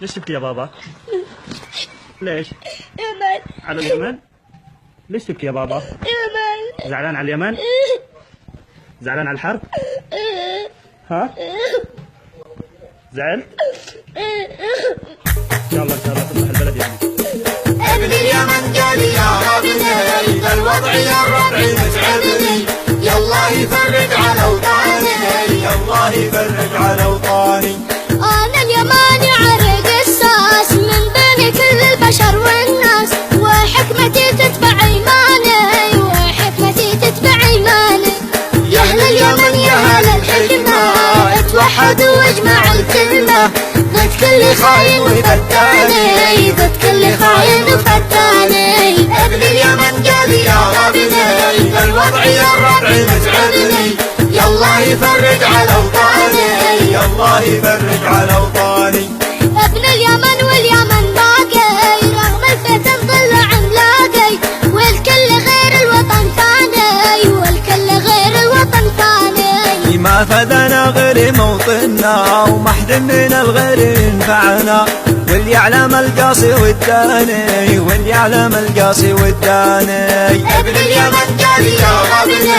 ليش تبكي يا بابا؟ ليش؟ يمن. على اليمن؟ ليش تبكي يا بابا؟ يمن. زعلان على اليمن؟ زعلان على الحرب؟ ها؟ زعلت؟ ان شاء الله تصلح البلد يعني. ابن اليمن قال يا ربي ذا الوضع يا ربعي متعبني، يالله يفرج على اوطاني، يالله يفرج على اوطاني. أنا اليماني عرق الساس من بين كل البشر والناس، وحكمتي تتبع إيماني، وحكمتي تتبع إيماني. يا أهل اليمن يا أهل الحكمة، اتوحدوا واجمعوا الكلمة، ضد كل خاين وفتاني، ضد كل خاين وفتاني. ابن اليمن قال يا ربي ذا الوضع يا ربعي متعبني، يالله يفرج على اوطاني، يالله يفرج على اوطاني. ابن اليمن واليمن باقي، رغم الفتن ظل عملاقي، والكل غير الوطن فاني، والكل غير الوطن فاني. ما فدنا غير موطننا، وما حد من الغير ينفعنا، واللي يعلم القاصي والداني، واللي يعلم القاصي والداني. ابن اليمن قال يا ربي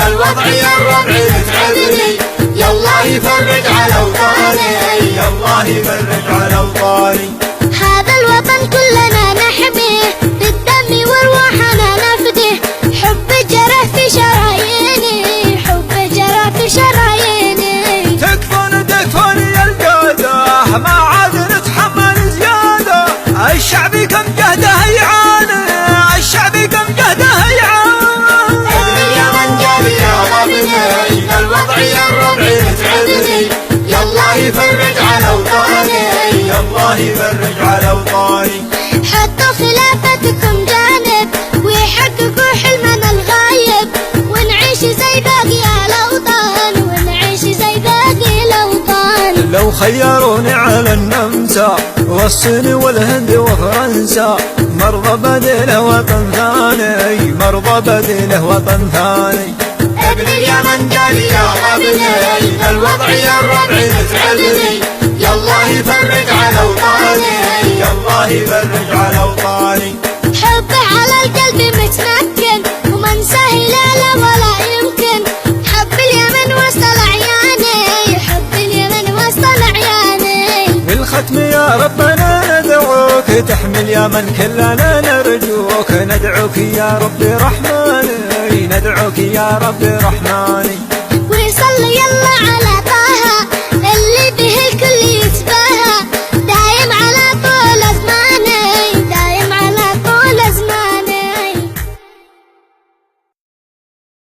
الوضع يا ربعي متعبني، يالله يفرج على اوطاني، يالله يفرج على اوطاني. هذا الوطن كلنا نحميه، بالدم وارواحنا نفديه، حب جرى في شراييني، حب جرى في شراييني. تكفون يا القادة، ما عاد نتحمل زيادة، الشعب كم جهده يعاني، الشعب كم جهده يعاني. ابن اليمن قال يا ربي الوضع يا ربعي متعبني، يالله يفرج على اوطاني، يالله يفرج على اوطاني. حطوا خلافتكم جانب، ويحققوا حلمنا الغايب، ونعيش زي باقي الاوطان، ونعيش زي باقي الاوطان. لو خيروني على النمسا والصين والهند وفرنسا، مرضى بديله وطن ثاني، مرضى بديله وطن ثاني. ابن اليمن قال يا ربي الوضع يا ربعي متعبني، يالله يفرج على اوطاني، يالله يفرج على اوطاني. حبه على القلب متمكن، وما ننساه لا ولا يمكن، حب اليمن وسط العياني، حب اليمن وسط العياني. بالختم يا ربنا ندعوك، تحمي اليمن كلنا نرجوك، ندعوك يا ربي رحماني، ندعوك يا ربي رحماني. ويصلي يلا على